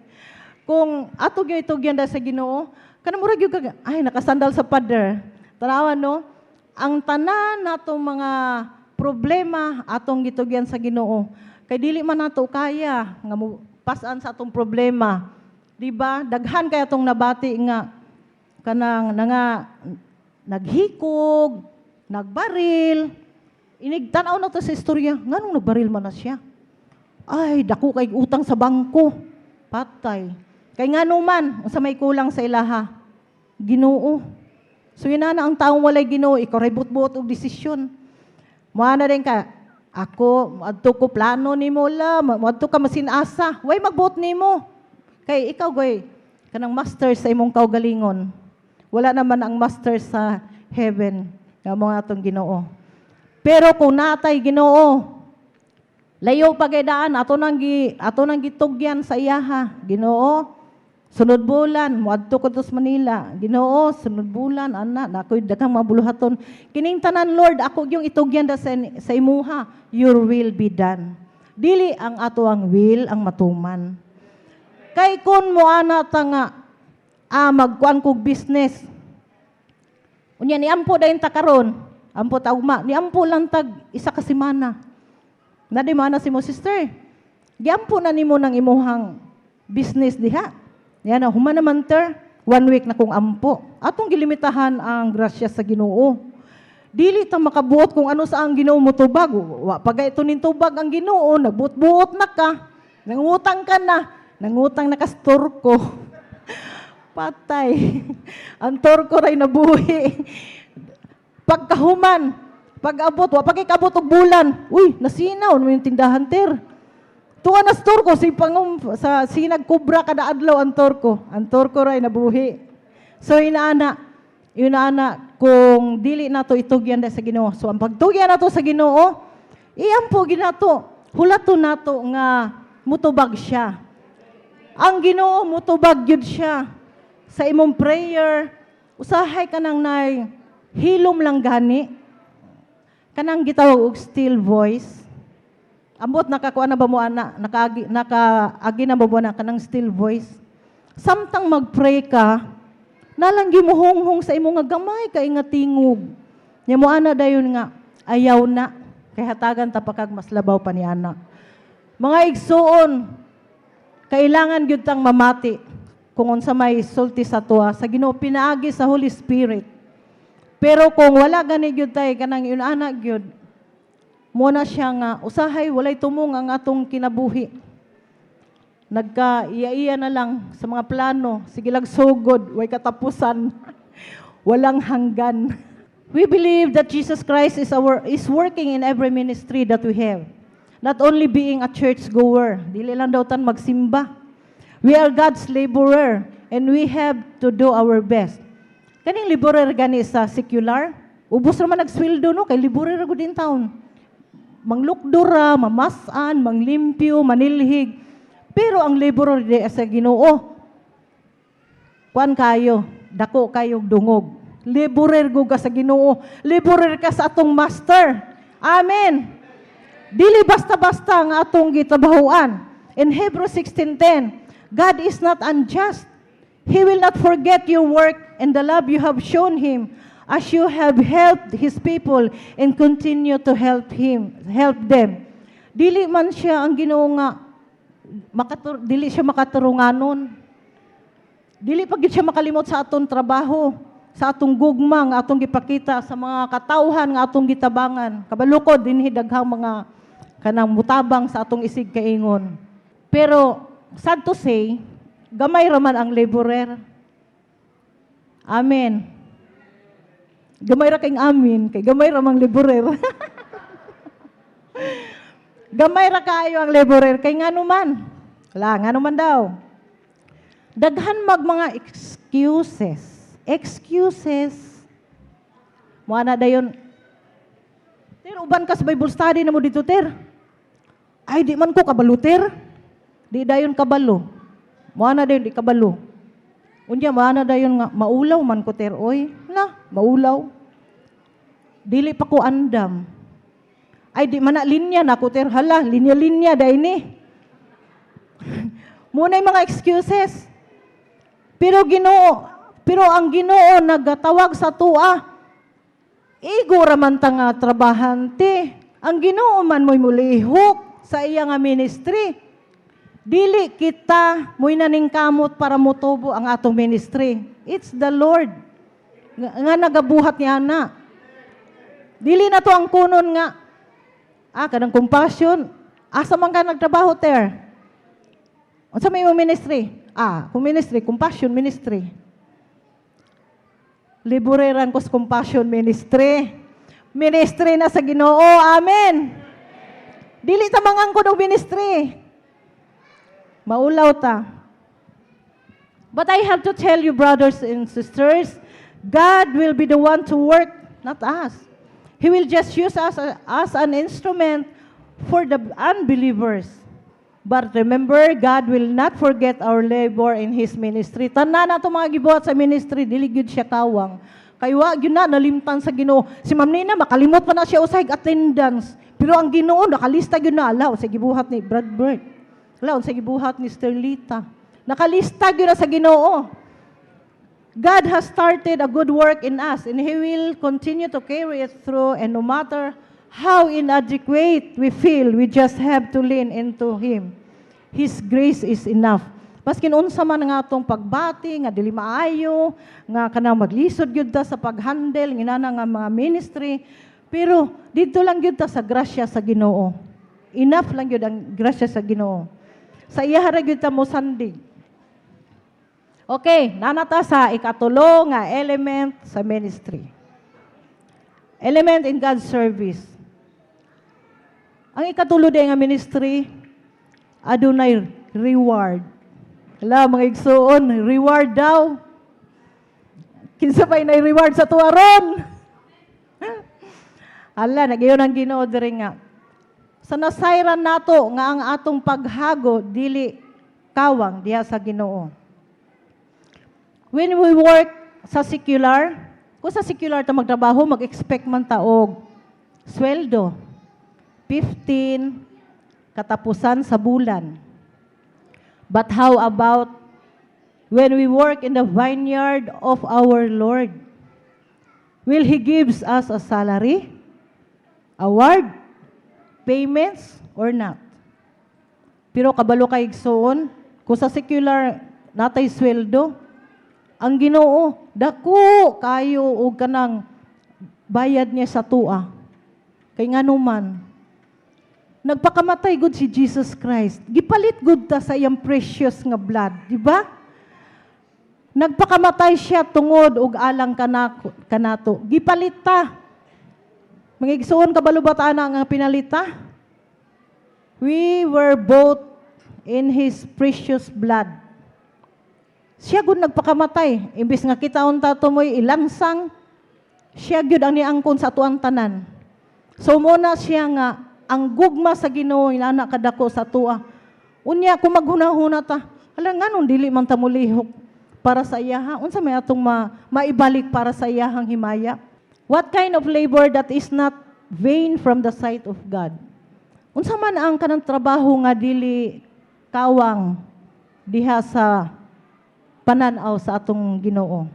Kung ato gyud itugyan da sa Ginoo, kanang murag gyud ay nakasandal sa pader. Tanawan no, ang tanan natong mga problema atong gitugyan sa Ginoo. Kay dili man nato kaya nga pasan sa atong problema. Diba? Daghan kay atong nabati nga kanang naghikog, nagbaril. Inigtanaw na to sa istorya, nganong nagbaril man na siya? Ay, dako kay utang sa bangko. Patay. Kay ngano man, sa may kulang sa ilaha, Ginoo. So yun na ang taong walay Ginoo, ikaw ray buot-buot og desisyon. Moana rin ka, ako, adto ko plano nimo la, adto ka masinasa, way magbuot nimo. Kay ikaw goy, kanang master sa imong kaugalingon. Wala naman ang master sa heaven nga mga atong Ginoo. Pero kung natay Ginoo, layo pagidaan ato nang gitugyan sa iyaha. Ginoo, sunod bulan moadto ko sa Manila. Ginoo, sunod bulan ana nakoy daghang mabuluhaton. Kining tanan Lord, ako yung itugyan da sa imuha. Your will be done. Dili ang ato ang will ang matuman. Kay kun mo ana ta nga magkuan kog business. Unya ni ampo dayon ta karon. Ampo ta ugma, ni ampo lang tag isa ka semana. Na di mana si mo sister. Giampo na nimo nang imuhang business diha. Yan na human naman ter 1 week na kung ampo. Atong gilimitahan ang grasya sa Ginoo. Dili ta makabuot kung ano sa ang Ginoo mo tubag. Wa pagay ito nin tubag ang Ginoo, nagbuot-buot na ka. Nangutang ka na. Nangutang na ka sa turko. Patay. Ang turko ray nabuhi. Pagkahuman, pag-abot, wa pagkikabot og bulan. Uy, nasinaw mo yung tindahan ter. Tuwa na sa turko, sa sinag kubra kada adlaw ang turko. Ang turko ray nabuhi. So inaana kung dili nato itugyan sa Ginoo. So ang pagtugyan nato sa Ginoo, iampo ginato, hulaton nato nga mutubag siya. Ang Ginoo mutubag gyud siya sa imong prayer. Usahay ka nang nay hilom lang gani. Kanang gitawag og still voice. Ambot nakakuha na ba mo ana? Nakaagi na ba mo na kanang still voice? Samtang magpray ka, nalanggi mo honghong sa imong nga gamay kay nga tingog. Nya mo ana dayon nga ayaw na kay hatagan ta pakag mas labaw pa ni ana. Mga igsuon, kailangan gyud tang mamati kung unsa may sulti sa tuwa sa Ginoo pinaagi sa Holy Spirit. Pero kung wala gani gyud tay kanang inana gyud, mo na siya nga usahay walay tumong ang atong kinabuhi. Nagka-iya na lang sa mga plano, sige lang sugod, way katapusan, walang hanggan. We believe that Jesus Christ is working in every ministry that we have. Not only being a church goer, dili lang daw tan magsimba. We are God's laborer and we have to do our best. Kaning laborer gani sa secular, ubos raman nagsweldo no kay laborer gud din taon. Manglukdura, mamasan, manglimpyo, manilhig. Pero ang laborer di sa Ginoo, kuan kayo, dako kayo dungog. Laborer guga sa Ginoo, laborer ka sa atong master. Amen. Dili basta-basta ang atong gitabahuan. In Hebrews 16:10, God is not unjust. He will not forget your work and the love you have shown Him as you have helped His people and continue to help them. Dili man siya ang Ginoo nga dili siya makaturunganon. Dili pa gid siya makalimot sa atong trabaho, sa atong gugma nga atong gipakita sa mga katawhan nga atong gitabangan. Kabalukod dinhi daghang mga kanang mutabang sa atong isig kaingon. Pero sad to say, gamay raman ang laborer. Amen. Gamay ra kayong amin, kay gamay ra mang laborer. Gamay ra kayo ang laborer, kay ngano man. Ngano man daw. Daghan mga excuses. Excuses. Muana dayon. Ter, uban ka sa Bible study na mo dito, ter. Ay, di man ko kabalo, ter. Di dayon kabalo. Muana dayon, di kabalo. Unya, muana dayon nga, maulaw man ko, ter. Oy, maulaw. Dili pa ko andam. Ay, di man na linya na ko, ter. Hala, linya-linya dayon ni. Muna yung mga excuses. Pero ang Ginoo nagatawag sa tua. Igo raman ta nga trabahante. Ang Ginoo man mo'y mulihok sa iya nga ministry. Dili kita mo'y naningkamot para mutubo ang atong ministry. It's the Lord nga nagabuhat niya na. Dili na to ang kunon nga kanang compassion. Asa man ka nagtrabaho ter? Unsa may ministry? Kung ministry, compassion ministry. Libureran ko sa compassion ministry. Ministry na sa Ginoo. Amen. Dili ta mangangkod og ministry. Maulaw ta. But I have to tell you, brothers and sisters, God will be the one to work, not us. He will just use us as an instrument for the unbelievers. But remember, God will not forget our labor in His ministry. Tanan na ito mga gibuhat sa ministry, diligid siya kawang. Kaya yun na, nalimtan sa Ginoo. Si Ma'am Nina, makalimot pa na siya usay attendance. Pero ang Ginoo, nakalista yun na. Alaw, sa gibuhat ni Brad Bert. Alaw, sa gibuhat ni Sterlita. Nakalista yun na sa Ginoo. God has started a good work in us, and He will continue to carry it through, and no matter how inadequate we feel, we just have to lean into Him. His grace is enough. Maskin unsa man nga atong pagbati, nga dili maayo, nga kanang maglisod gyud ta sa paghandle nginana nga mga ministry, pero dito lang gyud ta sa grasya sa Ginoo. Enough lang gyud ang grasya sa Ginoo. Sa iya ra gyud ta mo sandig. Okay, nanata sa ikatulo nga element sa ministry. Element in God's service. Ang ikatulo din nga ministry, adunay reward. Hala, mga igsuon, reward daw. Kinsa pa'y na-reward sa tuwaron. Hala, nagyon ang Ginoo diri nga. Sa nasayran nato nga ang atong paghago, dili kawang diha sa Ginoo. When we work sa secular, kung sa secular ta magtrabaho, mag-expect man ta og sweldo. 15 katapusan sa bulan. But how about when we work in the vineyard of our Lord? Will He gives us a salary, award, payments, or not? Pero kabalo kay igsoon, kung sa secular natay sweldo, ang Ginoo dako kayo og kanang bayad niya sa tua. Kay nganuman, nagpakamatay gud si Jesus Christ. Gipalit gud ta sa iyang precious nga blood, di ba? Nagpakamatay siya tungod og alang kanato. Gipalit ta. Mga igsoon kabalo ba ta nga pinalita? We were bought in His precious blood. Siya gud nagpakamatay. Imbis nga kita unta tumoy ilansang, siya gud ang niangkon sa atuang tanan. So muna siya nga ang gugma sa Ginoo inana kadako sa tua. Unya kung maghunahuna ta, hala nganon dili man ta mulihok para sa iyaha. Unsa may atong maibalik para sa iyahang himaya? What kind of labor that is not vain from the sight of God? Unsa man ang kanang trabaho nga dili kawang diha sa pananaw sa atong Ginoo?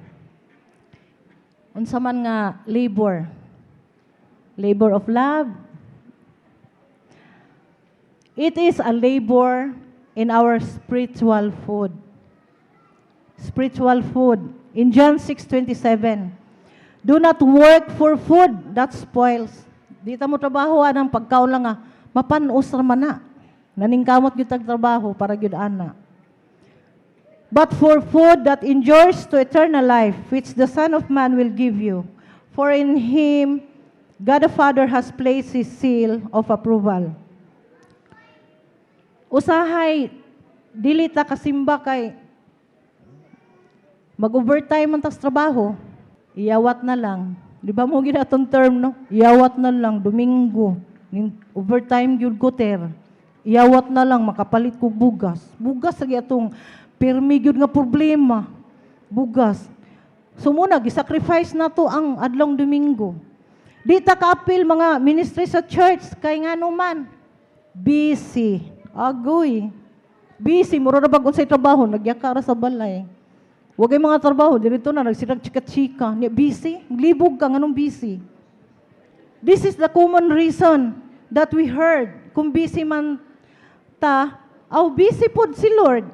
Unsa man nga labor? Labor of love. It is a labor in our spiritual food. Spiritual food. In John 6:27, do not work for food that spoils. Di ta mo trabaho anang pagkaon lang mapanos raman na. Naningkamot gyud tag trabaho para gyud ana. But for food that endures to eternal life, which the Son of Man will give you. For in Him, God the Father has placed His seal of approval. Usahay, dili ta kasimba kay mag-overtime man tas trabaho, iyawat na lang. Di ba mo ginatong term, no? Iyawat na lang, Domingo. Overtime gyud ko ter. Iyawat na lang, makapalit ko bugas. Bugas lagi atong pirmi gyud nga problema. Bugas. Sumuna, gisacrifice na to ang adlong Domingo. Di ta kaapil mga ministry sa church, kay nga naman, busy. Agoy. Busy, mura na bagon sa trabaho, nagyakara sa balay. Huwag ay mga trabaho, dito na, nagsirag chika-chika. Busy? Libog ka, anong busy? This is the common reason that we heard. Kung busy man ta, busy po si Lord.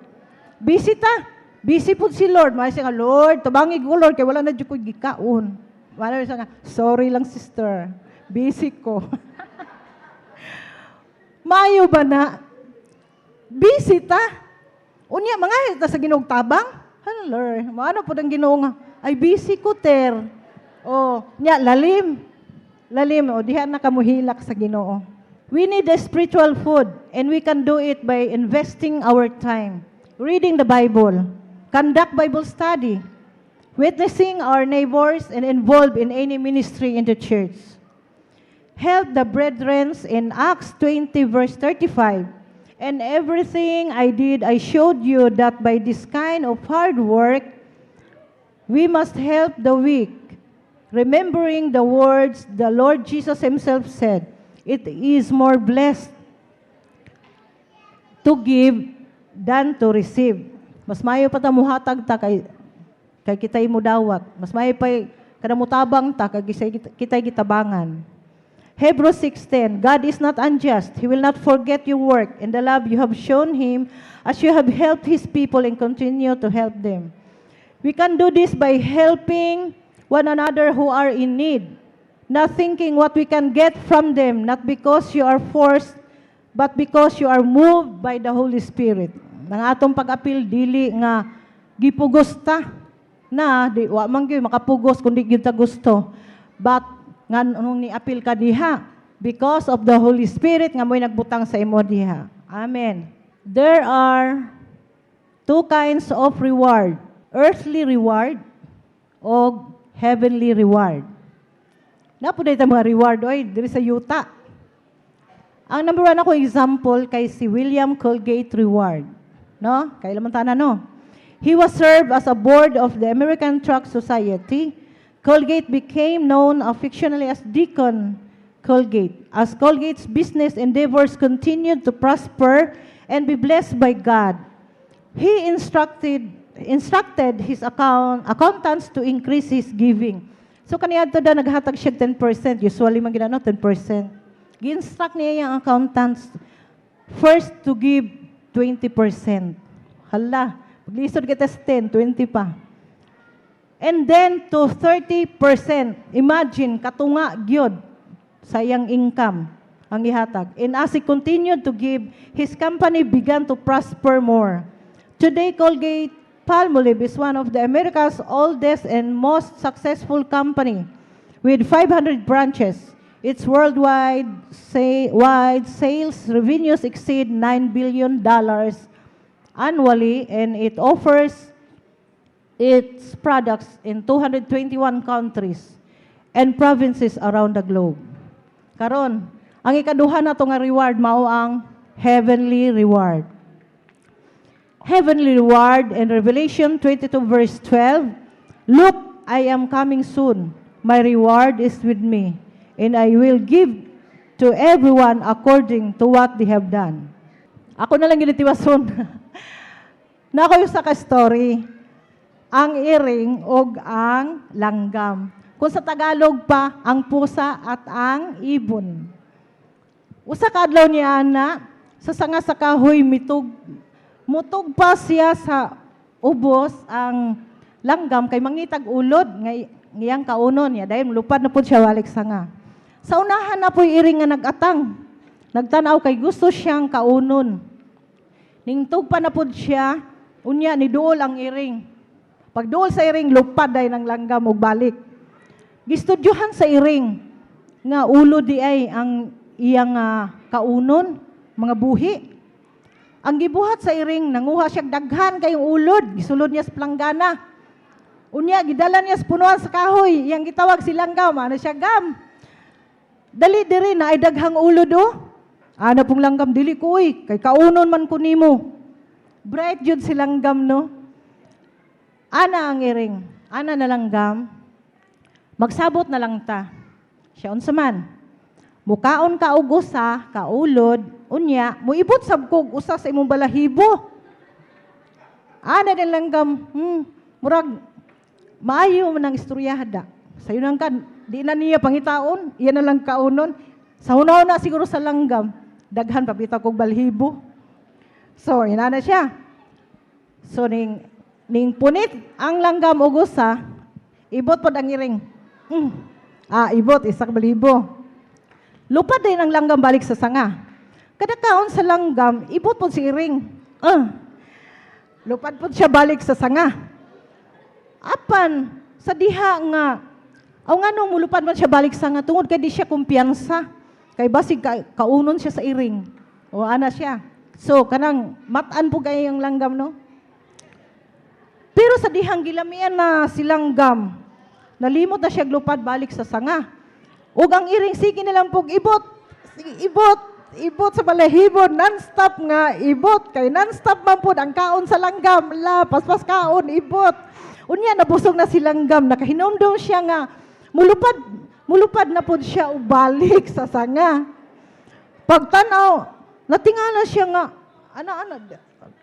Busy ta. Busy po si Lord. Maya siya nga, Lord, tabangig ko, Lord, kaya wala na dyan ko gikaon. Maya siya nga, sorry lang, sister. Busy ko. Mayo ba na? Busy ta. Unya, mga ita sa Ginoong tabang. Hello, maano po ng Ginoo nga? Ay, busy ko, ter. Nya, lalim. Lalim, diha na kamuhilak sa Ginoo. We need a spiritual food, and we can do it by investing our time, reading the Bible, conduct Bible study, witnessing our neighbors, and involved in any ministry in the church. Help the brethren in Acts 20, verse 35. And everything I did, I showed you that by this kind of hard work, we must help the weak, remembering the words the Lord Jesus Himself said, it is more blessed to give than to receive. Mas mayo pa ta muhatag ta kay kitay mo dawat. Mas mayo pa kada mutabang ta kay kitay gitabangan. Hebrews 6:10, God is not unjust. He will not forget your work and the love you have shown Him as you have helped His people and continue to help them. We can do this by helping one another who are in need, not thinking what we can get from them, not because you are forced, but because you are moved by the Holy Spirit. Nang atong pag-apil, dili nga gipugos ta na, di wa man gyud makapugos kundi gyud ta gusto. But nga nung ni-apil ka diha because of the Holy Spirit nga mo'y nagbutang sa imo diha. Amen. There are two kinds of reward. Earthly reward o heavenly reward. Napuday ta mga reward oy diri sa yuta. Ang number one ako example kay si William Colgate Reward. No? Kay lamang no? He was served as a board of the American Truck Society. Colgate became known affectionately as Deacon Colgate, as Colgate's business endeavors continued to prosper and be blessed by God. He instructed his accountants to increase his giving. So kaniadto da naghatag siya 10%, usually man ginano 10%. Gi-instruct niya yung accountants first to give 20%. Hala, paglisod kita sa 10, 20 pa. And then to 30%. Imagine, katunga gyud sa iyang income ang ihatag. And as he continued to give, his company began to prosper more. Today, Colgate-Palmolive is one of the America's oldest and most successful company with 500 branches. Its worldwide sales revenues exceed $9 billion annually, and it offers its products in 221 countries and provinces around the globe. Karon, ang ikaduha na nga reward mao ang heavenly reward. Heavenly reward in Revelation 22 verse 12, look, I am coming soon. My reward is with me, and I will give to everyone according to what they have done. Ako na lang ginitiwason. Na ako yung sa ka-story. Ang iring o ang langgam. Kung sa Tagalog pa, ang pusa at ang ibon. Usa ka adlaw ni ana, sa sanga sa kahoy mitug Mutog pa siya sa ubos ang langgam kay mangitag ulod ngayang kaunon niya dahil lupad na po siya balik sanga. Sa unahan na po iring nga nagatang. Nagtanaw kay gusto siyang kaunon. Ning tugpa na po siya, unya ni duol ang iring. Pag duol sa iring, lupad ay ng langgam og balik. Gistudyohan sa iring nga ulo di ay ang iyang kaunon, mga buhi. Ang gibuhat sa iring, nanguha siya daghan kayong ulod, gisulod niya sa planggana. Unya, gidala niya sa punuan sa kahoy, iyang gitawag silang gam, ano siya gam? Dali diri na ay daghang ulod Ana pong langgam, dili ko kay kaunon man ko nimo. Bright jud silang gam no. Ana ang iring, ana na langgam, magsabot na lang ta. Siya unsa man, mukaon ka og usa, kaulod, unya, muibot sab kog usa sa imong balahibo. Ana din langgam, murag, maayo man ang istoryahada. Sayo nang kan, di na niya pangitaon, iyan na lang kaunon. Sa una-una siguro sa langgam, daghan papita kog balahibo. So, ina na siya. So, ning punit ang langgam og usa, ibot pod ang iring. Ibot, isak balahibo. Lupad din ang langgam balik sa sanga. Kada kaon sa langgam, ibot po si iring. Lupad po siya balik sa sanga. Apan, sa diha nga, nga nung mulupad man siya balik sa sanga, tungod kay di siya kumpiyansa. Kay basig kaunon siya sa iring. O ana siya. So, kanang matan po kayo yung langgam, no? Pero sa dihang gilamian na silang gam, nalimot na siya lupad balik sa sanga. Ug ang iring, sige nilang pog ibot. Ibot sa balahibo, non-stop nga ibot. Kay non-stop man po ang kaon sa langgam. Paspas kaon, ibot. Unya, nabusog na silang gam. Nakahinomdom siya nga, mulupad na po siya ubalik sa sanga. Pagtanaw, natingala siya nga,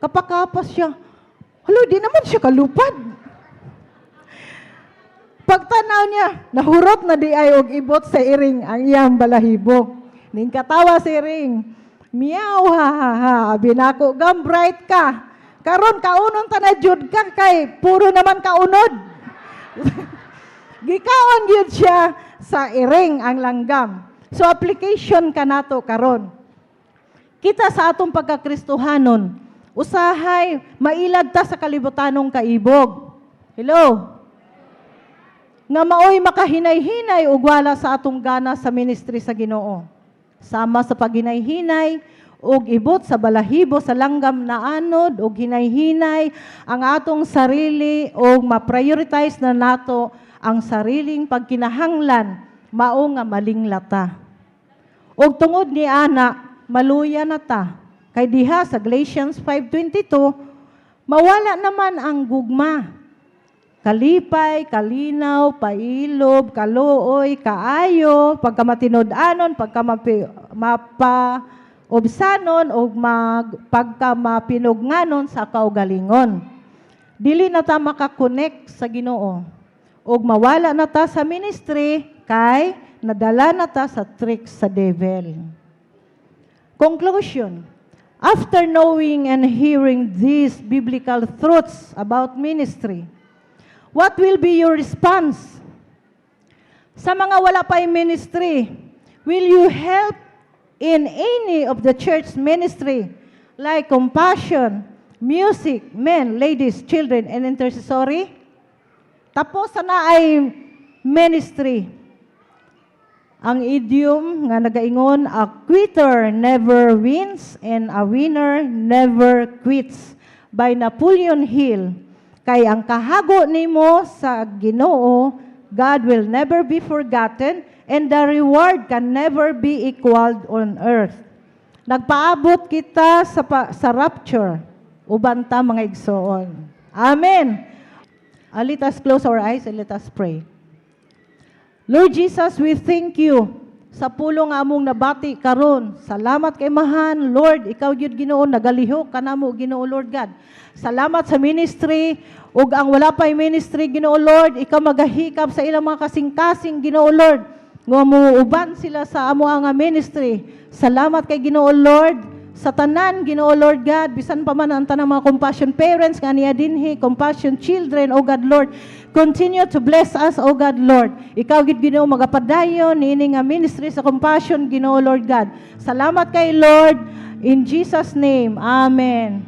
kapakapas siya. Halo, di naman siya kalupad. Pagtanaw niya, nahurot na di ay og ibot sa iring ang iyang balahibo. Ning katawa si iring, miyaw ha, binako gam bright ka. Karon kaunon ta na jud ka kay puro naman kaunod. Gikaon gyud siya sa iring ang langgam. So application kanato karon. Kita sa atong pagkakristohanon, usahay mailad ta sa kalibutanong kaibog. Hello. Nga maoy makahinay-hinay ug wala sa atong gana sa ministry sa Ginoo. Sama sa paghinay-hinay ug ibot sa balahibo sa langgam na anod ug hinay-hinay ang atong sarili ug ma-prioritize na nato ang sariling pagkinahanglan mao nga malinglata. Ug tungod ni ana maluya na ta kay diha sa Galatians 5:22 mawala naman ang gugma. Kalipay, kalinaw, pailob, kaluoy, kaayo, pagkamatinud-anon, pagkamapaobsanon, o pagkamapinugnganon sa kaugalingon. Dili na ta makakonect sa Ginoo. O mawala na ta sa ministry, kay nadala na ta sa tricks sa devil. Conclusion. After knowing and hearing these biblical truths about ministry, what will be your response? Sa mga wala pa ministry, will you help in any of the church ministry like compassion, music, men, ladies, children, and intercessory? Tapos na ay ministry. Ang idiom nga nagaingon, a quitter never wins and a winner never quits by Napoleon Hill. Kay ang kahago nimo sa Ginoo, God will never be forgotten and the reward can never be equaled on earth. Nagpaabot kita sa rapture, uban ta mga igsoon. Amen. Let us close our eyes and let us pray. Lord Jesus, we thank you sa pulong among nabati karon. Salamat kay mahan, Lord, ikaw yun Ginoo, nagalihok kanamo Ginoo Lord God. Salamat sa ministry, ug ang wala pa'y ministry Ginoo Lord, ikaw magahikap sa ilang mga kasing-kasing Ginoo Lord, nga muuban sila sa amo nga ministry. Salamat kay Ginoo Lord sa tanan, Ginoo Lord God, bisan pa man ang tanang mga compassion parents, nga niya dinhi, compassion children, O God Lord, continue to bless us, O God Lord. Ikaw gid Ginoo magapadayon niini nga ministry sa compassion, Ginoo Lord God. Salamat kay Lord, in Jesus name, Amen.